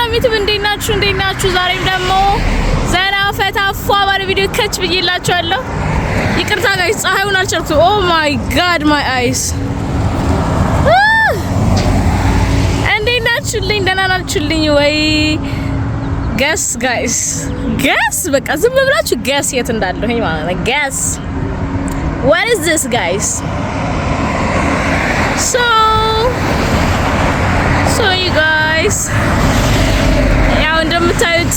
ሰላም ዩቲዩብ እንዴት ናችሁ? ዛሬም ደግሞ ዘና ፈታ ፏ ባለ ቪዲዮ ከች ብዬላችኋለሁ። ይቅርታ ጋይስ ፀሐዩን አልቻልኩት። ኦ ማይ ጋድ ማይ አይስ። እንዴት ናችሁልኝ? ደህና ናችሁልኝ ወይ? ገስ ጋይስ ገስ በቃ ዝም ብላችሁ ገስ የት እንዳለሁኝ ማለት ነው። ገስ what is this guys? So you guys ያው እንደምታዩት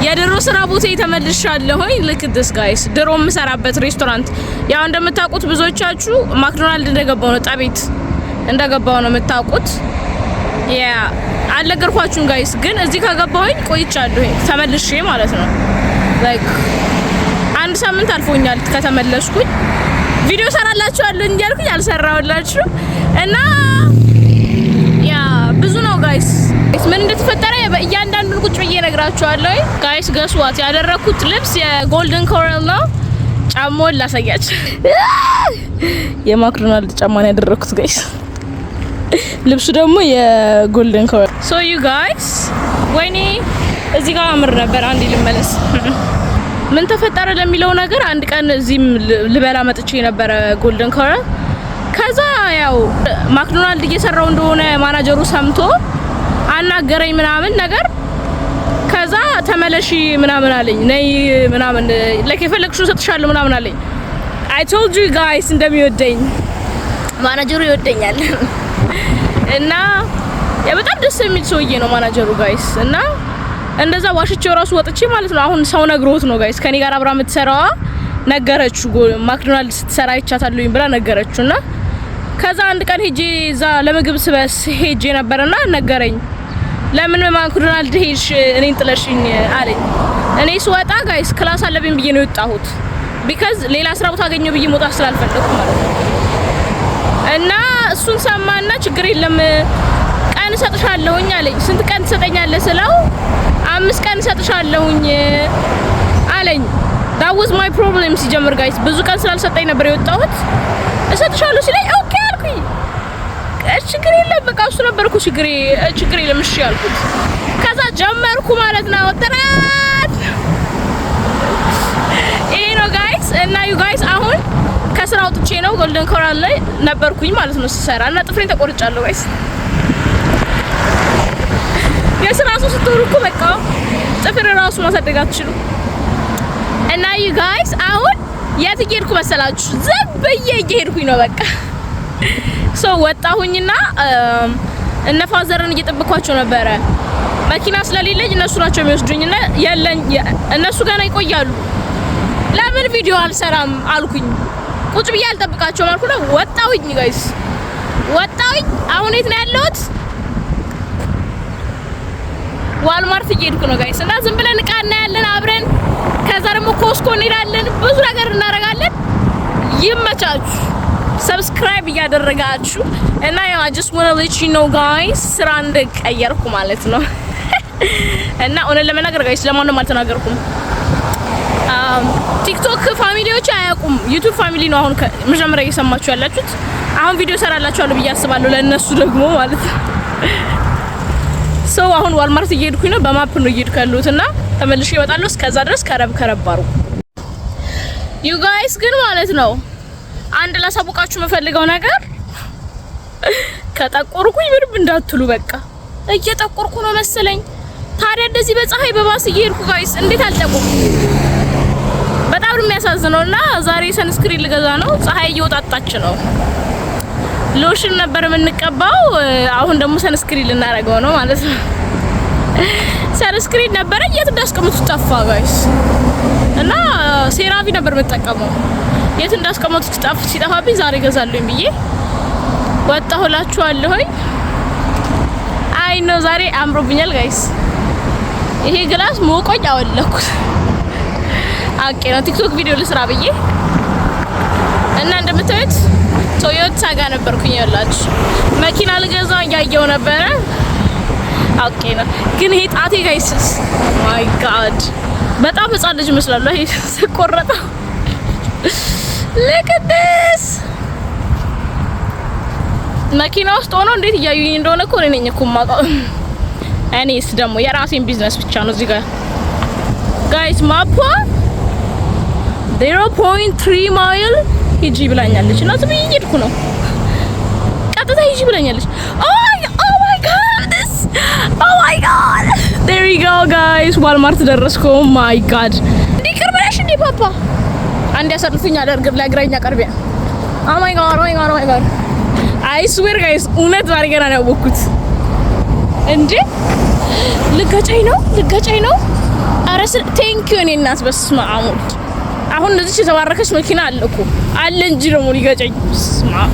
የድሮ ስራ ቦታ ተመልሻለሁኝ። look at this guys ድሮ የምሰራበት ሬስቶራንት ያው እንደምታውቁት ብዙዎቻችሁ ማክዶናልድ እንደገባው ነው ጣቤት እንደገባው ነው የምታውቁት። ያ አልነገርኳችሁም ጋይስ ግን እዚህ ከገባሁኝ ቆይቻለሁኝ ተመልሼ ማለት ነው። like አንድ ሳምንት አልፎኛል ከተመለስኩኝ። ቪዲዮ ሰራላችኋለሁ እንዲያልኩኝ አልሰራውላችሁ እና ያ ብዙ ነው ጋይስ። ምን እንደተፈጠረ በእያንዳንዱን ቁጭ ብዬ እነግራችኋለሁ። ጋይስ ገስዋት ያደረኩት ልብስ የጎልደን ኮራል ነው። ጫማውን ላሳያችሁ። የማክዶናልድ ጫማ ነው ያደረኩት ጋይስ። ልብሱ ደግሞ የጎልደን ኮራል። ሶ ዩ ጋይስ ወይኔ እዚህ ጋር አምር ነበር። አንዴ ልመለስ። ምን ተፈጠረ ለሚለው ነገር አንድ ቀን እዚህም ልበላ መጥቼ ነበር ጎልደን ኮራል። ከዛ ያው ማክዶናልድ እየሰራው እንደሆነ ማናጀሩ ሰምቶ አናገረኝ ምናምን ነገር። ከዛ ተመለሺ ምናምን አለኝ። ነይ ምናምን ለክ የፈለግሽው ሰጥሻለሁ ምናምን አለኝ። I told you guys እንደሚወደኝ ማናጀሩ ይወደኛል እና በጣም ደስ የሚል ሰውዬ ነው ማናጀሩ ጋይስ። እና እንደዛ ዋሽቼው ራሱ ወጥቼ ማለት ነው። አሁን ሰው ነግሮት ነው ጋይስ ከኔ ጋር አብራ የምትሰራዋ ነገረችው። ማክዶናልድ ስትሰራ ይቻታለኝ ብላ ነገረችውና ከዛ አንድ ቀን ሄጄ እዛ ለምግብ ስበስ ሄጄ ነበርና ነገረኝ። ለምን ማክዶናልድ ሄድሽ እኔን ጥለሽኝ አለኝ። እኔ ስወጣ ጋይስ ክላስ አለብኝ ብዬ ነው የወጣሁት because ሌላ ስራ ቦታ አገኘው ብዬ መውጣት ስላልፈለኩ ማለት ነው። እና እሱን ሰማና ችግር የለም ቀን ሰጥሻለሁኝ አለኝ። ስንት ቀን ትሰጠኛለህ ስለው 5 ቀን ሰጥሻለሁኝ አለኝ። that was my problem ሲጀምር ጋይስ ብዙ ቀን ስላልሰጠኝ ነበር የወጣሁት። እሰጥሻለሁ ሲለኝ ኦኬ አልኩኝ። ችግር የለም በቃ እሱ ነበርኩ ችግር የለም እሺ አልኩት። ከዛ ጀመርኩ ማለት ነው ጥራት ይሄ ነው ጋይስ። እና ዩ ጋይስ አሁን ከስራ ወጥቼ ነው ጎልደን ኮራል ላይ ነበርኩኝ ማለት ነው ስሰራ እና ጥፍሬን ተቆርጫለሁ ጋይስ። የስራ ሰው ስትሆኑ እኮ በቃ ጥፍር ራሱ ማሳደግ አትችሉ። እና ዩ ጋይስ አሁን የት እየሄድኩ መሰላችሁ? ዝም ብዬ እየሄድኩኝ ነው በቃ። ሶ ወጣሁኝና እነ ፋዘርን እየጠበኳቸው ነበረ። መኪና ስለሌለኝ እነሱ ናቸው የሚወስዱኝና ያለኝ እነሱ ጋር ይቆያሉ። ለምን ቪዲዮ አልሰራም አልኩኝ። ቁጭ ብዬ አልጠብቃቸውም አልኩና ወጣሁኝ ጋይስ። ወጣሁኝ አሁን የት ነው ያለሁት? ዋልማርት እየሄድኩ ነው ጋይስ። እና ዝም ብለን እቃ እናያለን አብረን። ከዛ ደግሞ ኮስኮ እንሄዳለን። ብዙ ነገር እናደርጋለን። ይመቻችሁ። ሰብስክራይብ እያደረጋችሁ እና ያው I just want to let you know guys ስራ እንደቀየርኩ ማለት ነው። እና እውነት ለመናገር ጋይስ ለማንም አልተናገርኩም። ቲክቶክ ፋሚሊዎች አያውቁም። ዩቲዩብ ፋሚሊ ነው አሁን መጀመሪያ እየሰማችሁ ያላችሁት። አሁን ቪዲዮ ሰራላችኋለሁ ብዬ አስባለሁ ለነሱ ደግሞ ማለት ነው። ሰው አሁን ዋልማርት እየሄድኩኝ ነው። በማፕ ነው እየሄድኩ ያለሁትና ተመልሼ እወጣለሁ። እስከዛ ድረስ ከረባሩ ዩ ጋይስ ግን ማለት ነው አንድ ላሳውቃችሁ የምፈልገው ነገር ከጠቆርኩኝ ምንም እንዳትሉ በቃ እየጠቆርኩ ነው መሰለኝ። ታዲያ እንደዚህ በፀሐይ በባስ እየሄድኩ ጋይስ እንዴት አልጠቆርኩ? በጣም ነው የሚያሳዝነውና ዛሬ ሰንስክሪን ልገዛ ነው። ፀሐይ እየወጣጣች ነው። ሎሽን ነበር የምንቀባው አሁን ደግሞ ሰንስክሪን ልናረጋው ነው ማለት ነው። ሰንስክሪን ነበር የት እንዳስቀመጡት ጠፋ ጋይስ። እና ሴራቪ ነበር የምጠቀመው የት እንዳስቀመጡት ሲጠፋብኝ ዛሬ ገዛለሁኝ ብዬ ወጣሁላችኋለሁኝ። አይ ነው ዛሬ አምሮብኛል ጋይስ። ይሄ ግላስ ሞቆኝ አወለኩት። አቄ ነው ቲክቶክ ቪዲዮ ልስራ ብዬ እና እንደምታዩት ቶዮታ ጋር ነበርኩኝ ያላችሁ መኪና ልገዛ ያየው ነበር። ኦኬ ነው ግን ይሄ ጣቴ ጋይስ ማይ ጋድ በጣም ህፃን ልጅ መስላል። ይሄ ተቆረጠ። look at this መኪና ውስጥ ሆኖ እንዴት እያዩኝ እንደሆነ እኮ እኔ ነኝ እኮ ማውቀው። እኔስ ደግሞ የራሴን ቢዝነስ ብቻ ነው እዚህ ጋር ጋይስ ማፖ 0.3 ማይል ሂጂ ብላኛለች እና ዝም እየሄድኩ ነው። ቀጥታ ሂጂ ብላኛለች። Oh my god there you go guys ዋልማርት ደረስኩ። oh my god እንዴ ቅርብነሽ እንዴ ፓፓ አንድ ያሰርልኝ ለእግረኛ ቀርቢያ oh my god I swear guys እውነት ዛሬ ገና ነው ያወኩት እንዴ ልጋጫይ ነው አረስ ቴንክ ዩ እኔ እናት በስመ አብ አሁን እንደዚህ የተባረከች መኪና አለኩ አለ እንጂ ደግሞ ሊጋጨኝ በስመ አብ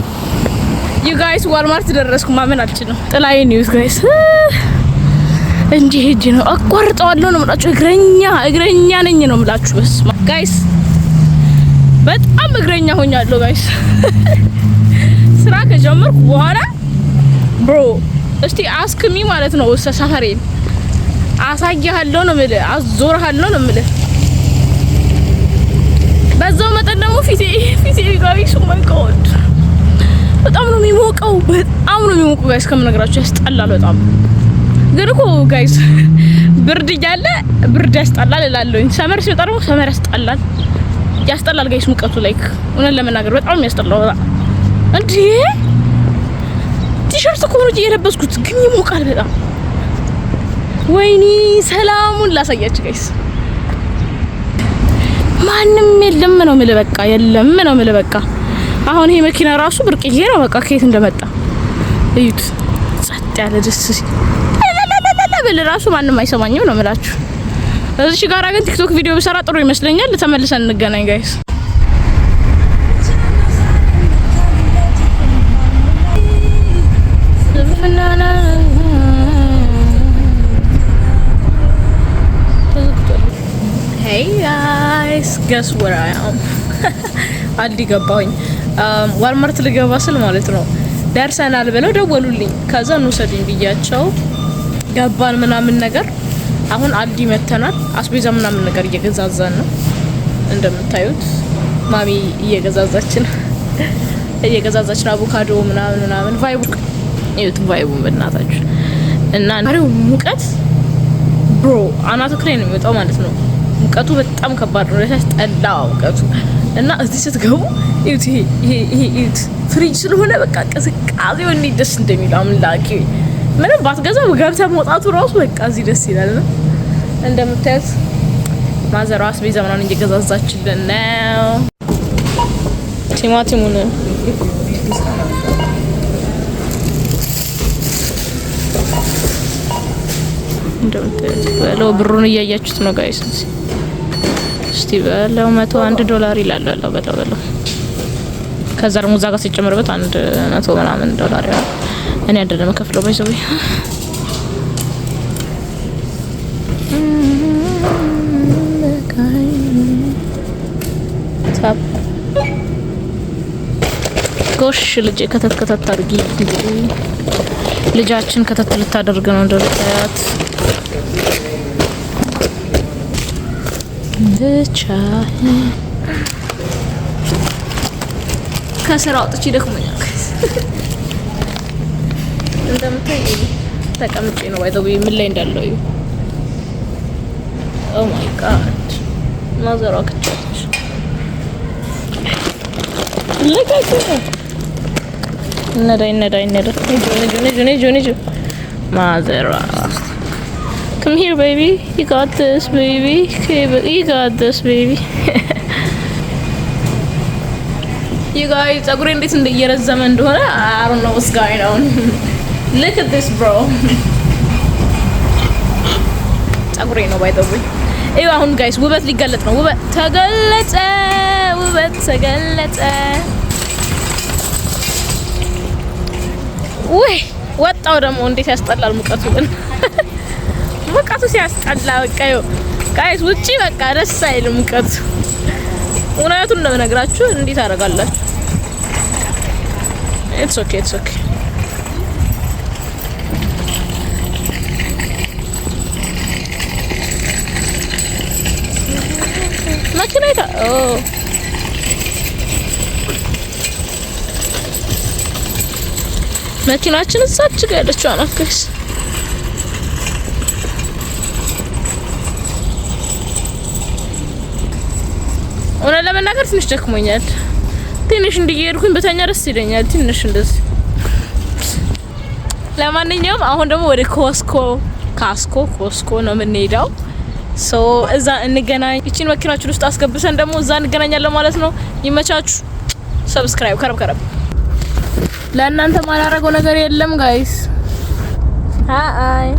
you guys ዋልማርት ደረስኩ ማመን አልችልም። ጥላዬ ኒውስ guys እንጂ ሄጄ ነው አቋርጠዋለሁ ነው የምላችሁ። እግረኛ ነኝ ነው የምላችሁ። በስመ አብ ጋይስ በጣም እግረኛ ሆኛለሁ ጋይስ። ስራ ከጀመርኩ በኋላ ብሮ እስቲ አስክሚ ማለት ነው ሰፈሬን አሳያለሁ ነው የምልህ፣ አዞርሃለሁ ነው የምልህ። በዛው መጠን ደግሞ ፊቴ ጋይስ ኦ ማይ ጋድ በጣም ነው የሚሞቀው ጋይስ ከምነግራችሁ ያስጠላል በጣም። ግን እኮ ጋይስ ብርድ እያለ ብርድ ያስጠላል እላለሁኝ። ሰመር ሲመጣ ደግሞ ሰመር ያስጠላል ጋይስ ሙቀቱ ላይክ እውነት ለመናገር በጣም ያስጠላው እንዴ። ቲሸርት እኮ ነው የለበስኩት ግን ይሞቃል በጣም። ወይኔ ሰላሙን ላሳያችሁ ጋይስ ማንም የለም ነው የምልህ በቃ የለም ነው የምልህ በቃ። አሁን ይሄ መኪና ራሱ ብርቅዬ ነው በቃ ከየት እንደመጣ እዩት። ጸጥ ያለ ደስ በል ራሱ ማንም አይሰማኝም ነው የምላችሁ። እዚህ ጋር ግን ቲክቶክ ቪዲዮ ብሰራ ጥሩ ይመስለኛል። ተመልሰን እንገናኝ ጋይስ። Hey guys, guess where I am? አልዲ ገባሁኝ። ዋልማርት ልገባ ስል ማለት ነው ደርሰናል ብለው ደወሉልኝ። ከዛ እንውሰድኝ ብያቸው ገባን ምናምን ነገር። አሁን አልዲ መተናል። አስቤዛ ምናምን ነገር እየገዛዛን ነው እንደምታዩት። ማሚ እየገዛዛችን አቮካዶ ምናምን ቫይቡ በእናታችሁ እና አሪው ሙቀት ብሮ አናቱ ክሬን ነው የሚወጣው ማለት ነው። ሙቀቱ በጣም ከባድ ነው። ያስጠላ ሙቀቱ እና እዚህ ስትገቡ ይሄ ፍሪጅ ስለሆነ በቃ ቅዝቃዜው እንዴት ደስ እንደሚል አምላኬ። ምንም ባትገዛው ገብተህ መውጣቱ ራሱ በቃ እዚህ ደስ ይላል። እንደምታዩት ማዘሯ አስቤዛ ምናምን እየገዛዛችልን ነው። ቲማቲሙን እንደምታዩት በለው ብሩን እያያችሁት ነው ጋይስ። እስቲ በለው $101 ይላል በለው ከዛ ደግሞ እዛ ጋር ሲጨመርበት $100 ምናምን ዶላር ያው እኔ አይደለም ከፍለው ባይዘው ታፕ ጎሽ ልጄ ከተት አድርጊ። ልጃችን ከተት ልታደርግ ነው እንደምታያት ብቻ ከስራ ወጥቼ ደክሞኛል። እንደምታዩ ተቀምጬ ነው ባይዘው ምን ላይ እንዳለው እዩ። ኦ ማይ ጋድ ማዘሯ ከቻች ለካከ ነዳይ ነጆ ማዘሯ come here baby you got this baby you guys ጸጉሬ እንዴት እንደየረዘመ እንደሆነ I don't know what's going on. Look at this bro. ጸጉሬ ነው by the way. ይኸው አሁን ጋይስ ውበት ሊገለጥ ነው። ውበት ተገለጠ። ወይ ወጣው ደግሞ እንዴት ያስጠላል ሙቀቱ ግን ሙቀቱ ሲያስጠላ በቃ ይኸው ጋይስ ውጪ በቃ ደስ አይልም ሙቀቱ። እውነቱን ለነግራችሁ እንዴት አደርጋላችሁ? it's okay መኪናይታ መኪናችን እዛች ጋር ያለችው አናት ጋይስ ለመናገር ትንሽ ደክሞኛል። ትንሽ እንዲሄድኩኝ በተኛ ደስ ይለኛል። ትንሽ እንደዚህ። ለማንኛውም አሁን ደግሞ ወደ ኮስኮ ነው የምንሄደው። እዛ እንገናኝ። እቺን መኪናችን ውስጥ አስገብተን ደግሞ እዛ እንገናኛለን ማለት ነው። ይመቻችሁ። ሰብስክራይብ ከረብ ለእናንተ ማላረገው ነገር የለም ጋይስ። አይ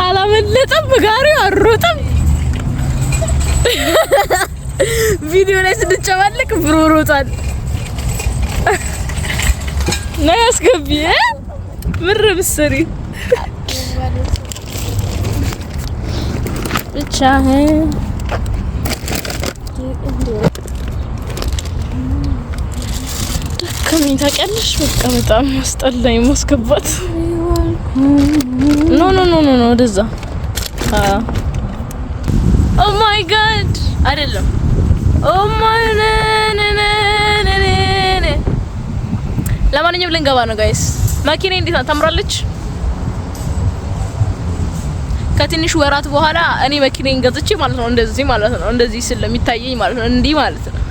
አላመለጠም፣ ጋሪው አሮጠም። ቪዲዮ ላይ ስንጨማለቅ ብሮ ሮጣል። ነው ያስገቢ ምር ብስሪ ብቻ ደከመኝ ታውቂያለሽ። በቃ በጣም አስጠላኝ ማስገባት። ኖ ወደዛ። ኦ ማይ ጋድ አይደለም። ኦ ማይ ለማንኛውም ልንገባ ነው ጋይስ። መኪና እንዴት ታምራለች። ከትንሽ ወራት በኋላ እኔ መኪናን ገዝቼ ማለት ነው እንደዚህ ማለት ነው እንደዚህ ስለሚታየኝ ማለት ነው እንዲህ ማለት ነው።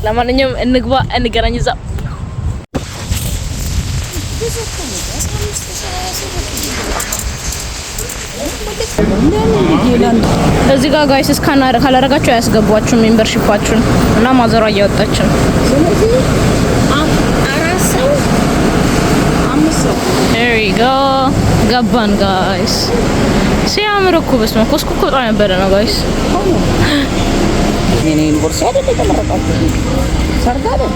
ለማንኛውም እንግባ፣ እንገናኝ እዛ። እዚህ ጋር ጋይስ እስካናረ ካላረጋችሁ አያስገቧችሁም ሜምበርሺፓችሁን እና ማዘሯ እያወጣች ነው። There you go. ገባን ጋይስ። ሲያምር እኮ በስመ አብ ኮስኮ በጣም ያበደ ነው ጋይስ። እኔ ዩኒቨርሲቲ አይደል የተመረቃችሁ ሰርጋ አይደል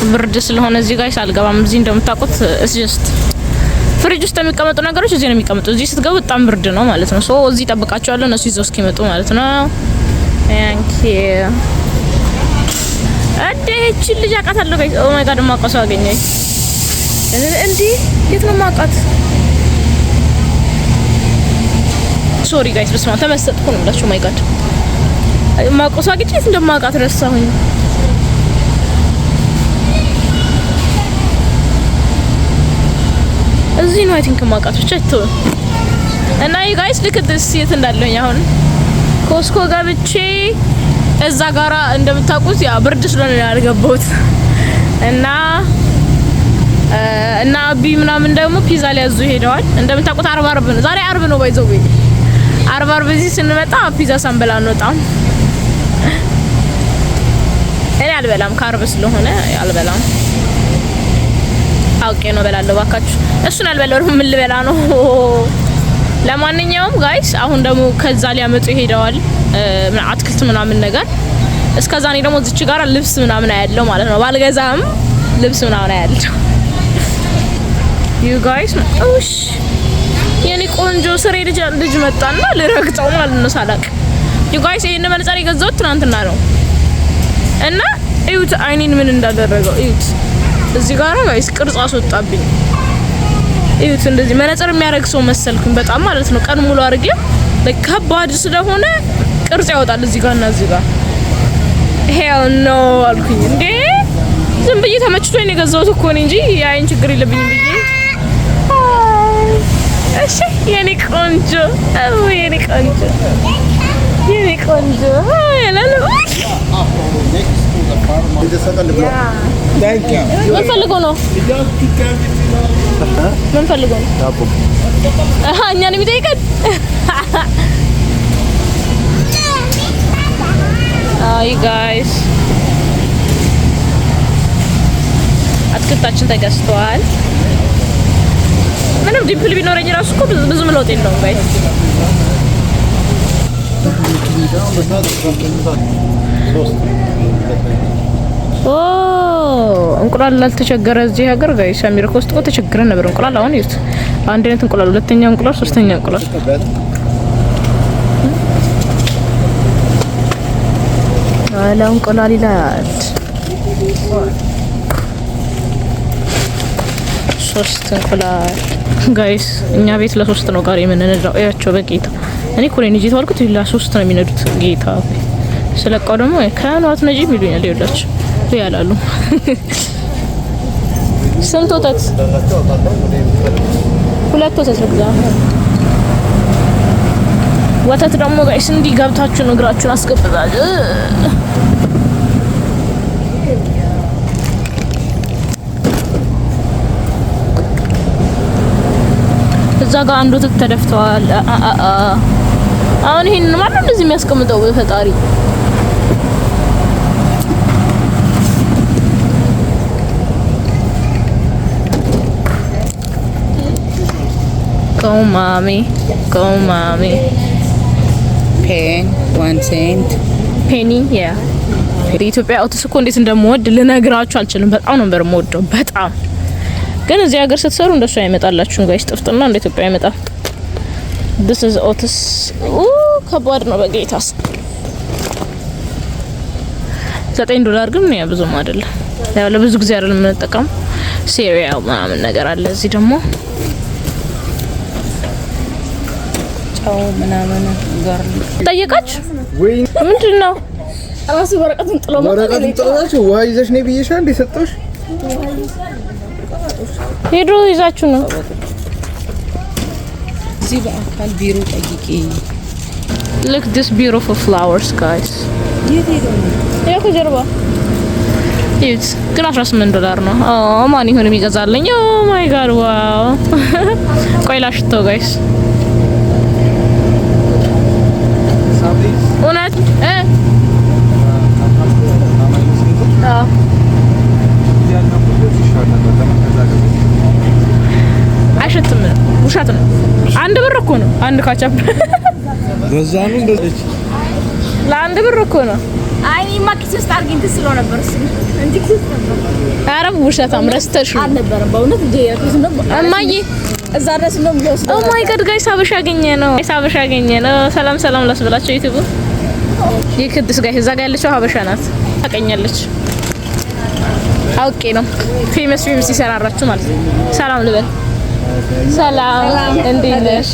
ብርድ ስለሆነ እዚህ ጋይስ አልገባም። እዚህ እንደምታውቁት just ፍሪጅ ውስጥ የሚቀመጡ ነገሮች እዚህ ነው የሚቀመጡ። እዚህ ስትገቡ በጣም ብርድ ነው ማለት ነው። እዚህ ጠብቃቸዋለሁ እነሱ ይዘው እስኪመጡ ማለት ነው። Thank you። እቺ ልጅ አውቃታለሁ ጋይስ። ኦ ማይ ጋድ ማቀሰው አገኘኝ እንዴ! የት ነው ማውቃት? ሶሪ ጋይስ በስመ አብ ተመሰጥኩ ነው ብላችሁ ማይ ጋድ ማቀሰው አገኘኝ። የት እንደማውቃት ረሳሁኝ። እዚህ ነው አይ ቲንክ ማውቃት ብቻ እቶ እና ዩ ጋይስ ልክ ደስ የት እንዳለኝ አሁን ኮስኮ ገብቼ እዛ ጋራ እንደምታውቁት ያ ብርድ ስለሆነ ያልገባሁት እና አቢ ምናምን ደግሞ ፒዛ ሊያዙ ሄደዋል። እንደምታውቁት አርብ ነው ዛሬ፣ አርብ ነው ባይዘው አርብ እዚህ ስንመጣ ፒዛ ሳንበላ እንወጣም። እኔ አልበላም ከአርብ ስለሆነ አልበላም። አውቄ ነው በላለሁ ባካችሁ። እሱን አልበላው ምን ልበላ ነው? ለማንኛውም ጋይስ አሁን ደግሞ ከዛ ሊያመጡ ሄደዋል አትክልት ምናምን ነገር። እስከዛ እኔ ደግሞ እዚች ጋር ልብስ ምናምን አያለው ማለት ነው። ባልገዛም ልብስ ምናምን አያለው። ዩ ጋይስ ኦሽ የኔ ቆንጆ ስሬ ልጅ መጣና ልረግጠው ማለት ነው ሳላቅ። ዩ ጋይስ ይሄን መነጽር የገዛሁት ትናንትና ነው እና እዩት አይኔን ምን እንዳደረገው እዩት። እዚህ ጋር ጋይስ ቅርጽ አስወጣብኝ። እዩት እንደዚህ መነጽር የሚያደርግ ሰው መሰልኩኝ በጣም ማለት ነው። ቀን ሙሉ አድርጌ ለከባድ ስለሆነ ቅርጽ ያወጣል እዚህ ጋርና እዚህ ጋር። ሄል ኖ አልኩኝ እንዴ! ዝም ብዬ ተመችቶኝ የገዛሁት እኮ ነው እንጂ የአይን ችግር የለብኝም ብዬ። እሺ የኔ ቆንጆ የኔ ቆንጆ የኔ ቆንጆ ያላለ ምን ፈልገው ነው? ምን ፈልገው ነው? አሃ እኛን የሚጠይቀን አይ ጋይስ አትክልታችን ተገዝቷል። ምንም ዲምፕል ቢኖረኝ ራሱ እኮ ብዙም ለውጥ የለውም ጋይስ። እንቁላል ላልተቸገረ እዚህ ሀገር ጋይስ አሜሪካ ውስጥ እኮ ተቸግረን ነበር። እንቁላል አሁን ይዩት፣ አንድ አይነት እንቁላል፣ ሁለተኛ እንቁላል፣ ሶስተኛ እንቁላል። ወላው እንቁላል ይላል። 3 እንቁላል ጋይስ። እኛ ቤት ለ3 ነው ጋር የምንነዳው። እያቸው በጌታ እኔ እኮ ነኝ እዚህ ተዋልኩት ለ3 ነው የሚነዱት። ጌታ ስለቀው ደግሞ ከኗት ነጂ ይሉኛል። ይወዳችሁ ያላሉ ስንት ወተት? 2 ወተት ልግዛ። ወተት ደግሞ ጋይስ እንዲህ ገብታችሁ እግራችሁን አስገብታችሁ እዛ ጋር አንድ ወተት ተደፍተዋል። አሁን ይሄን ማለት እንደዚህ የሚያስቀምጠው በፈጣሪ Go mommy. Pen 1 cent. Penny yeah. በኢትዮጵያ ኦትስ እኮ እንዴት እንደምወድ ልነግራችሁ አልችልም። በጣም ነው የምወደው በጣም። ግን እዚህ ሀገር ስትሰሩ እንደሱ አይመጣላችሁም ጋይስ። ጥፍጥና እንደ ኢትዮጵያ አይመጣም። This is ኦትስ ከባድ ነው በጌታስ። $9 ግን ነው ብዙም አይደለም። ያው ለብዙ ጊዜ አይደለም የምንጠቀም ሲሪያል ምናምን ነገር አለ። እዚህ ደግሞ ጫው ምናምን ጋር ጠየቃችሁ ምንድነው? ራሱ ወረቀቱን ጥሎ ወረቀቱን ውሃ ይዘሽ ነው ብዬሻል። እንደ ሰጠሽ ሄዶ ይዛችሁ ነው። እዚህ በአካል ቢሮ ጠይቂ። Look this beautiful flowers guys. የት ሄዶ ነው? ያው ከጀርባ ይት ግን $18 ነው። ማን ይሆን የሚገዛልኝ? ኦ ማይ ጋድ ዋው። ቆይ ላሽተው ጋይስ እውነት አይሸትም። ውሸት ነው። $1 እኮ ነው አንድ ካቻፕ በዛኑ እንደዚህ ለ$1 እኮ ነው። አይ ማኪስ ውስጥ አርጊንት ስለው ነበር እሱ እንዴ ክስ ነበር። ኧረ ውሸታም ረስተሽ አልነበረም በእውነት እንዴ ያክስ ነው እማዬ እዛ ድረስ ነው ብሎስ ኦ ማይ ጋድ ጋይስ ሀበሻ አገኘ ነው። ሀበሻ አገኘ ነው። ሰላም ላስብላችሁ ዩቲዩብ ይክድስ ጋይስ እዛ ጋር ያለችው ሀበሻ ናት። ታቀኛለች አውቄ ነው ፌመስ ሲሰራራችሁ ማለት ነው። ሰላም ልበል። ሰላም እንዴት ነሽ?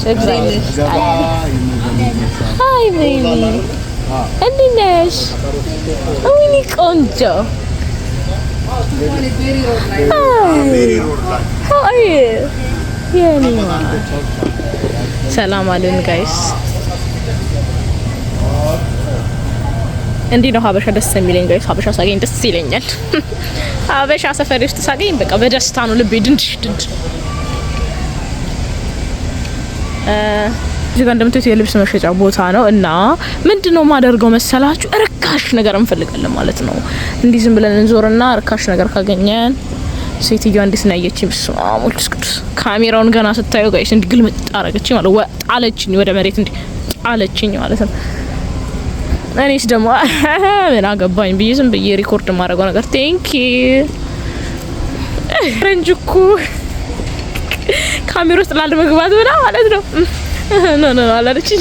ሃይ ቤቢ እንዴት ነሽ? ወይኔ ቆንጆ ሰላም አለን ጋይስ። እንዲህ ነው ሀበሻ ደስ የሚለኝ ጋይስ። ሀበሻ ሳገኝ ደስ ይለኛል። ሀበሻ ሰፈር ውስጥ ሳገኝ በቃ በደስታ ነው ልቤ ድንድሽ ድንድ። እዚህ ጋር እንደምታዩት የልብስ መሸጫ ቦታ ነው እና ምንድነው ማደርገው መሰላችሁ? ርካሽ ነገር እንፈልጋለን ማለት ነው። እንዲህ ዝም ብለን እንዞርና ርካሽ ነገር ካገኘን ሴትዮዋ እንዴት ነው ያየችኝ? በስማሙልስ ቅዱስ ካሜራውን ገና ስታዩ ጋይስ እንዲህ ግልምጥ አረገችኝ ማለት ጣለችኝ ወደ መሬት እንዲህ ጣለችኝ ማለት ነው። እኔስ ደግሞ ምን አገባኝ ብዬ ዝም ብዬ ሪኮርድ ማድረገው ነገር ቴንክ ዩ ረንጅኩ ካሜራ ውስጥ ላለመግባት ብላ ማለት ነው። ኖ አላለችኝ።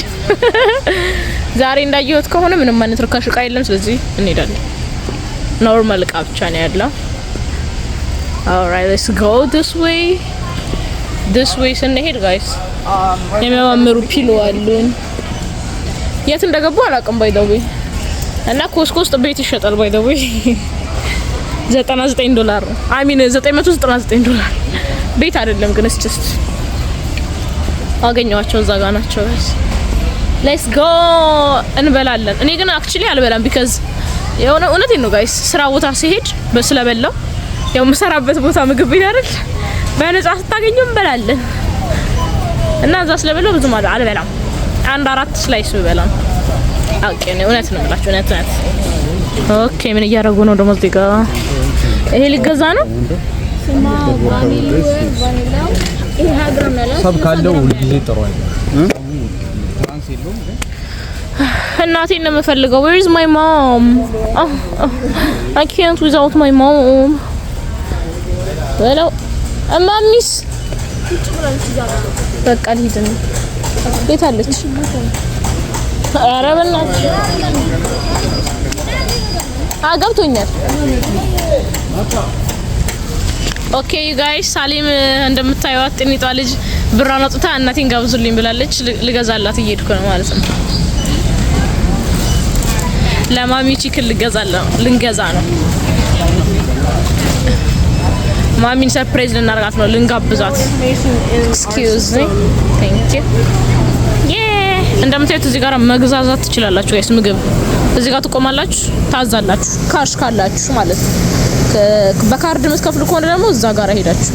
ዛሬ እንዳየሁት ከሆነ ምንም አይነት ርካሽ እቃ የለም። ስለዚህ እንሄዳለን። ኖርማል እቃ ብቻ ነው ያለው። alright let's go this way ስንሄድ ጋይስ የሚያማምሩ ፒሎ አሉን። የት እንደገቡ አላውቅም ባይ ዘ ዌይ እና ኮስኮ ውስጥ ቤት ይሸጣል ባይ ዘ ዌይ $99 ነው። አይ ሚን $999 ቤት አይደለም ግን just አገኘዋቸው እዛ ጋር ናቸው ጋይስ። ሌትስ ጎ እንበላለን። እኔ ግን አክቹሊ አልበላም because የሆነ እውነቴን ነው ጋይስ ስራ ቦታ ሲሄድ በስለበላው ያው መሰራበት ቦታ ምግብ ቤት አይደል በነፃ ስታገኙም እንበላለን እና እዛ ስለበላው ብዙም አልበላም። 1-4 ስላይስ ብበላም ኦኬ ነው። እውነት ነው ብላችሁ እውነት ኦኬ። ምን እያደረጉ ነው ደግሞ እዚህ ጋር? ይሄ ሊገዛ ነው። ሰብ ካለው ጊዜ ጥሩ አይደል? ትራንስ የለውም ግን እናቴን ነው የምፈልገው። where is my mom? I can't without my mom. ወለው እማሚስ በቃ ልሂድ ነው። ቤት አለች። ኧረ በእናትሽ ገብቶኛል። ኦኬ ዩ ጋይስ ሳሊም እንደምታዩት ጥኒቷ ልጅ ብራን አውጥታ እናቴን ጋብዙልኝ ብላለች። ልገዛላት እየሄድኩ ነው ማለት ነው። ለማሚ ቺክን ልንገዛ ነው። ማሚን ሰርፕራይዝ ልናደርጋት ነው፣ ልንጋብዛት። ኤክስኪውዝ ሚ ቴንክ ዩ። እንደምታዩት እዚህ ጋር መግዛዛት ትችላላችሁ ጋይስ። ምግብ እዚህ ጋር ትቆማላችሁ፣ ታዛላችሁ ካሽ ካላችሁ ማለት ነው። በካርድ መስከፍሉ ከሆነ ደግሞ እዛ ጋር ሄዳችሁ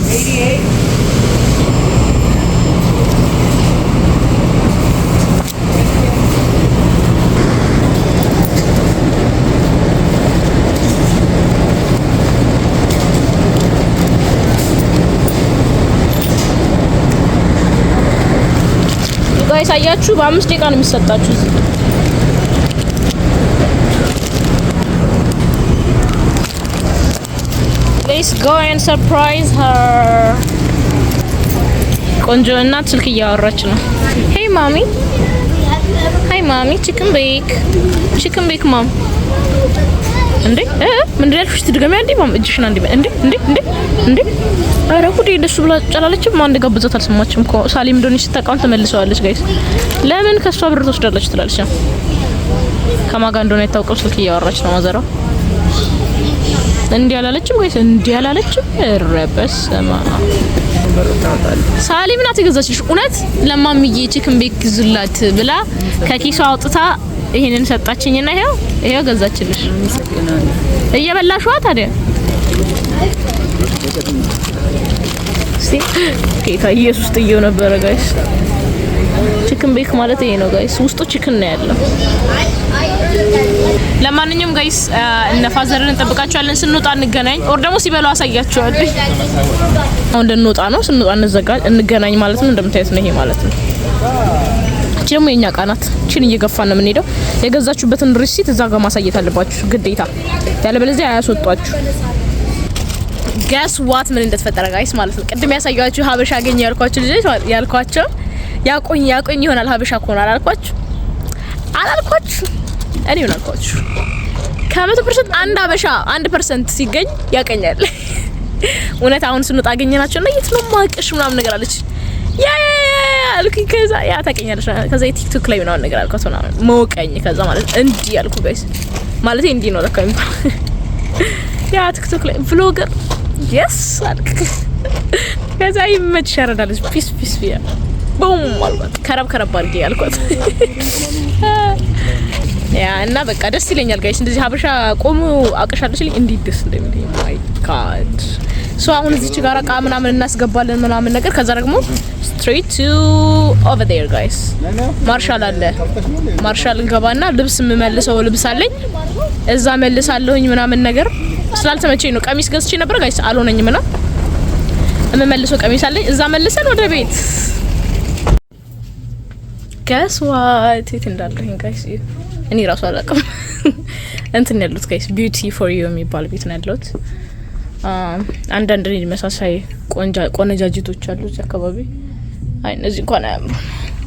ጋይስ አያችሁ፣ በ5 ደቂቃ ነው የሚሰጣችሁ እዚህ። Let's go and surprise her. ቆንጆ እናት ስልክ እያወራች ነው። Hey mommy. Hi mommy, chicken bake mom. እንዴ ምን ያልኩሽ ትድገሚ አንዴ ማም እጅሽን አንዴ እንዴ አረ ጉዴ እንደሱ ብላ ጨላለችም። ማን እንደጋበዛት አልሰማችም እኮ ሳሊም እንደሆነች ስታውቃም ተመልሰዋለች ጋይስ። ለምን ከሷ ብር ትወስዳለች ትላለች ነው። ከማን ጋር እንደሆነ የታውቀው ስልክ እያወራች ነው ማዘሯ። እንዲህ አላለችም ጋይስ፣ እንዲህ አላለችም። ረበስማ ሳሊም ናት የገዛችልሽ። እውነት ለማምዬ ቺክን ቤክ ዝላት ብላ ከኪሷ አውጥታ ይሄንን ሰጣችኝና ይሄው ገዛችልሽ። እየበላሽዋ ታዲያ ኬካ ኢየሱስ ጥየው ነበረ ጋይስ። ቺክን ቤክ ማለት ይሄ ነው ጋይስ። ውስጡ ቺክን ነው ያለው። ለማንኛውም ጋይስ እነ ፋዘርን እንጠብቃቸዋለን። ስንወጣ እንገናኝ፣ ኦር ደግሞ ሲበሉ አሳያቸዋለሁ። አሁን እንደንወጣ ነው፣ ስንወጣ እንገናኝ ማለት ነው። እንደምታዩት ነው ይሄ ማለት ነው። እቺ ደግሞ የኛ ቃናት እቺን እየገፋን ነው የምንሄደው። የገዛችሁበትን ሪሲት እዛ ጋር ማሳየት አለባችሁ ግዴታ፣ ያለበለዚያ አያስወጧችሁ። ጋስ ዋት ምን እንደተፈጠረ ጋይስ ማለት ነው። ቅድም ያሳያችሁ ሀበሻ አገኘ ያልኳችሁ ልጅ ያልኳቸው ያቆኝ ይሆናል። ሀበሻ ኮን አላልኳችሁ እኔ ምን አልኳችሁ? ከ100% አንድ ሀበሻ 1% ሲገኝ ያቀኛል። እውነት አሁን ስንወጣ አገኘናቸውና የት ነው ማቀሽ ምናምን ነገር አለች። ያ አልኩ። ከዛ ያ ታቀኛለሽ። ከዛ የቲክቶክ ላይ ምናምን ነገር አልኳት ምናምን ሞቀኝ። ከዛ ማለት እንዲህ ያልኩ ጋይስ ማለት እንዲህ ነው ለካ የሚባል ያ ቲክቶክ ላይ vlogger yes አልክ። ከዛ ይመች ሸረዳለች ፒስ ቢያ ቦም አልኳት። ከረብ አድርጌ አልኳት። ያ እና በቃ ደስ ይለኛል ጋይስ እንደዚህ ሀበሻ ቆሙ አቀሻለች ልኝ እንዴት ደስ እንደሚለኝ ማይ ጋድ። ሶ አሁን እዚች ጋር አቃ ምናምን እናስገባለን ምናምን ነገር። ከዛ ደግሞ straight to over there guys ማርሻል አለ። ማርሻል እንገባና ልብስ የምመልሰው ልብስ አለኝ እዛ መልሳለሁኝ ምናምን ነገር። ስላልተመቸኝ ነው ቀሚስ ገዝቼ ነበር ጋይስ አልሆነኝም እና የምመልሰው ቀሚስ አለኝ እዛ መልሰን ወደ ቤት። guess what it እንዳለኝ ጋይስ እኔ ራሱ አላውቅም። እንትን ያሉት ጋይስ ቢዩቲ ፎር ዩ የሚባል ቤት ነው ያሉት። አንዳንድ ልጅ መሳሳይ ቆነጃጅቶች አሉ እዚህ አካባቢ። አይ እነዚህ እንኳን አያምሩ።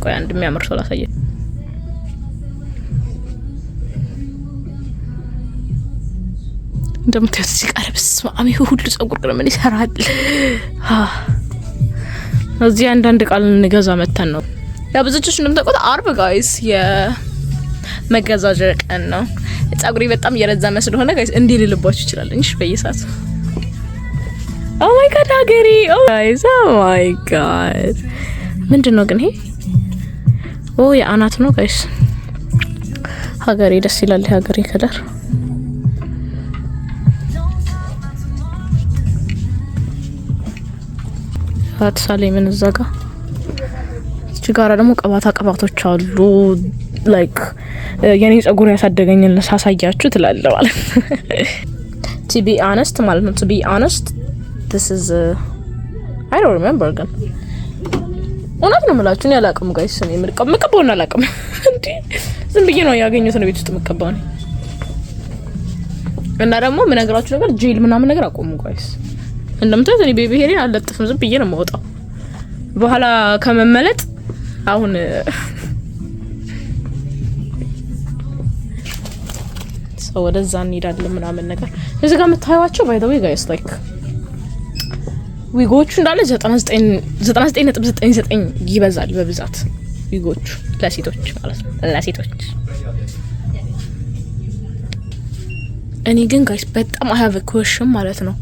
ቆይ አንድ የሚያምር ሰው ላሳየ። እንደምታዩት ሲቀርብስ ማሚ ሁሉ ጸጉር ምን ይሰራል? እዚህ አንዳንድ ቃል እንገዛ መተን ነው። ያ ብዙዎች እንደምታውቁት አርብ ጋይስ የመገዛጃ ቀን ነው። ጸጉሬ በጣም እየረዘመ ስለሆነ ጋይስ እንዲህ ልልባችሁ ይችላል እንጂ በየሰዓት ኦ ማይ ጋድ ሀገሬ ኦ ጋይስ ኦ ማይ ጋድ ምንድነው ግን ይሄ? ኦ የአናት ነው ጋይስ። ሀገሬ ደስ ይላል። ሀገሬ ከለር አትሳሌ ምን ዘጋ ጋራ ደግሞ ቀባቶች አሉ። ላይክ የኔ ጸጉር ያሳደገኝን ሳሳያችሁ ትላለህ ማለት to be honest ማለት ነው። to be honest this is I don't remember ግን እውነት ነው የምላችሁ እኔ አላውቅም ጋይስ። እኔ ምቀባውን አላውቅም እንዴ ዝም ብዬ ነው ያገኘሁት ነው ቤት ውስጥ ምቀባው ነው። እና ደግሞ ምን ነገራችሁ ነገር ጄል ምናምን ነገር አቆሙ ጋይስ። እንደምታዩት እኔ ቤቢ ሄሪን አልለጥፍም ዝም ብዬ ነው የምወጣው በኋላ ከመመለጥ አሁን ሰው ወደዛ እንሄዳለን ምናምን ነገር እዚህ ጋር የምታዩዋቸው ባይ ዘ ዌይ ጋይስ ላይክ ዊጎቹ እንዳለ 99.99 ይበዛል በብዛት ዊጎቹ ለሴቶች ማለት ነው ለሴቶች እኔ ግን ጋይስ በጣም I have a question ማለት ነው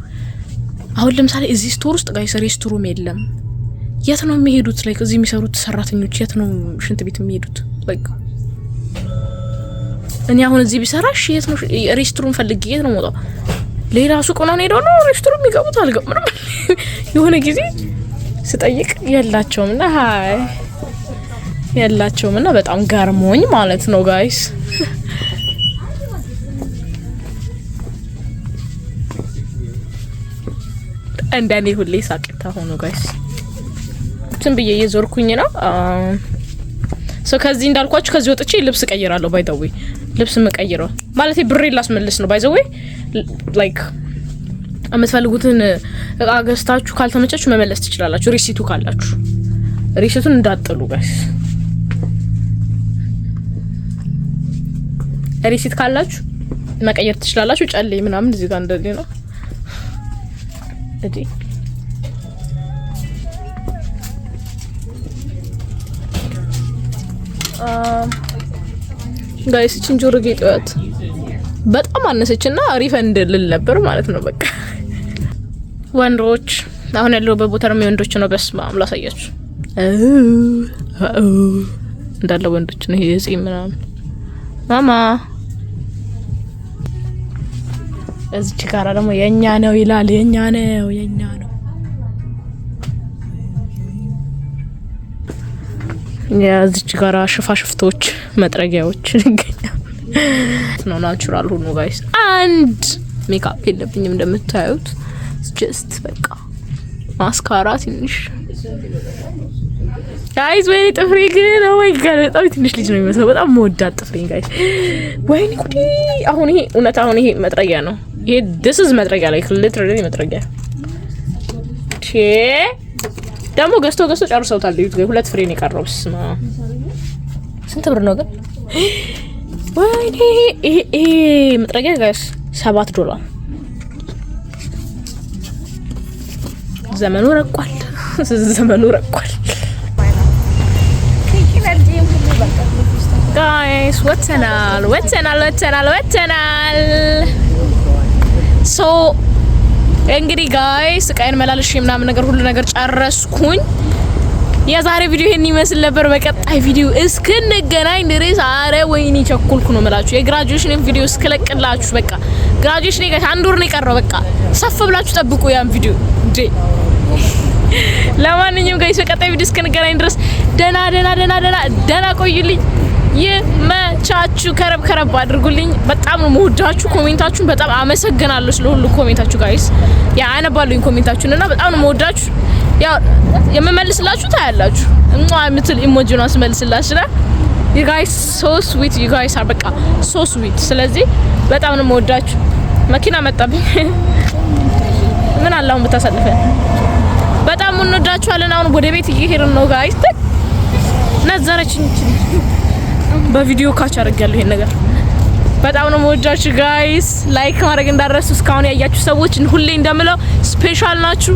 አሁን ለምሳሌ እዚህ ስቶር ውስጥ ጋይስ ሬስቶሩም የለም የት ነው የሚሄዱት ላይክ እዚህ የሚሰሩት ሰራተኞች የት ነው ሽንት ቤት የሚሄዱት ላይክ እኔ አሁን እዚህ ቢሰራሽ የት ነው ሬስቶሩም ፈልጌ የት ነው የምወጣው ሌላ ሱቅ ነው ሄደው ነው ሬስቶሩም የሚገቡት አልገባም የሆነ ጊዜ ስጠይቅ የላቸውምና ሃይ የላቸውምና በጣም ጋርሞኝ ማለት ነው ጋይስ እንደኔ ሁሌ ሳቅታ ሆኖ ጋይስ ዝም ብዬ እየዞርኩኝ ነው ሶ ከዚህ እንዳልኳችሁ ከዚህ ወጥቼ ልብስ ቀይራለሁ ባይ ዘ ዌይ ልብስ መቀይረው ማለት ብሬ ላስመልስ ነው ባይ ዘ ዌይ ላይክ አመትፈልጉትን እቃ ገዝታችሁ ካልተመቻችሁ መመለስ ትችላላችሁ ሪሲቱ ካላችሁ ሪሲቱን እንዳጥሉ ጋይስ ሪሲት ካላችሁ መቀየር ትችላላችሁ ጫሌ ምናምን እዚህ ጋር እንደዚህ ነው እዲ ጋይስ ቺንጆር ጌጣት በጣም አነሰችና ሪፈንድ ልል ነበር ማለት ነው በቃ ወንዶች አሁን ያለው በቦታ ነው ወንዶች ነው በስማም ላሳያችሁ እንዳለ ወንዶች ነው ይሄ እዚህ ምናምን ማማ እዚህ ጋራ ደግሞ የኛ ነው ይላል የኛ ነው እዚህ ጋራ ሽፋሽፍቶች መጥረጊያዎች ይገኛሉ ነው ናቹራል ሆኖ ጋይስ አንድ ሜካፕ የለብኝም እንደምታዩት ጀስት በቃ ማስካራ ትንሽ ጋይስ ወይ ጥፍሬ ግን ወይ ጋር በጣም ትንሽ ልጅ ነው የሚመስለው በጣም መወዳት ጥፍሬ ጋይስ ወይኔ ጉዲ አሁን ይሄ እውነት አሁን ይሄ መጥረጊያ ነው ይሄ this is መጥረጊያ like literally መጥረጊያ ደግሞ ገዝቶ ጨርሰውታል ልዩት ጋር ሁለት ፍሬ ነው የቀረው ስማ ስንት ብር ነው ግን ወይኔ ይሄ መጥረጊያ ጋይስ $7 ዘመኑ ረቋል guys ወተናል so እንግዲህ ጋይስ ቃይን መላልሽ ምናምን ነገር ሁሉ ነገር ጨረስኩኝ የዛሬ ቪዲዮ ይሄን ይመስል ነበር በቀጣይ ቪዲዮ እስክንገናኝ ድረስ አረ ወይኔ ቸኩልኩ ነው መላችሁ የግራጁዌሽን ቪዲዮ እስከለቅላችሁ በቃ ግራጁዌሽን ጋይስ አንድ ወር ነው የቀረው በቃ ሰፍ ብላችሁ ጠብቁ ያን ቪዲዮ እንዴ ለማንኛውም ጋይስ በቀጣይ ቪዲዮ እስክንገናኝ ድረስ ደና ቆዩልኝ ይመቻችሁ ከረብ አድርጉልኝ በጣም ነው የምወዳችሁ ኮሜንታችሁን በጣም አመሰግናለሁ ስለሁሉ ኮሜንታችሁ ጋይስ ያ አነባለሁኝ ኮሜንታችሁንና በጣም ነው የምወዳችሁ ያ የምመልስላችሁ ታያላችሁ ምትል ኢሞጂ ነው አስመልስላችሁና you guys so sweet you guys are በቃ so sweet ስለዚህ በጣም ነው የምወዳችሁ መኪና መጣብኝ ምን አላው ብታሳልፈን በጣም እንወዳችኋለን አሁን ወደ ቤት እየሄድን ነው ጋይስ ነዘረችኝ በቪዲዮ ካች አድርጋለሁ ይሄን ነገር በጣም ነው የምወዳችሁ ጋይስ ላይክ ማድረግ እንዳትረሱ እስካሁን ያያችሁ ሰዎች ሁሌ እንደምለው ስፔሻል ናችሁ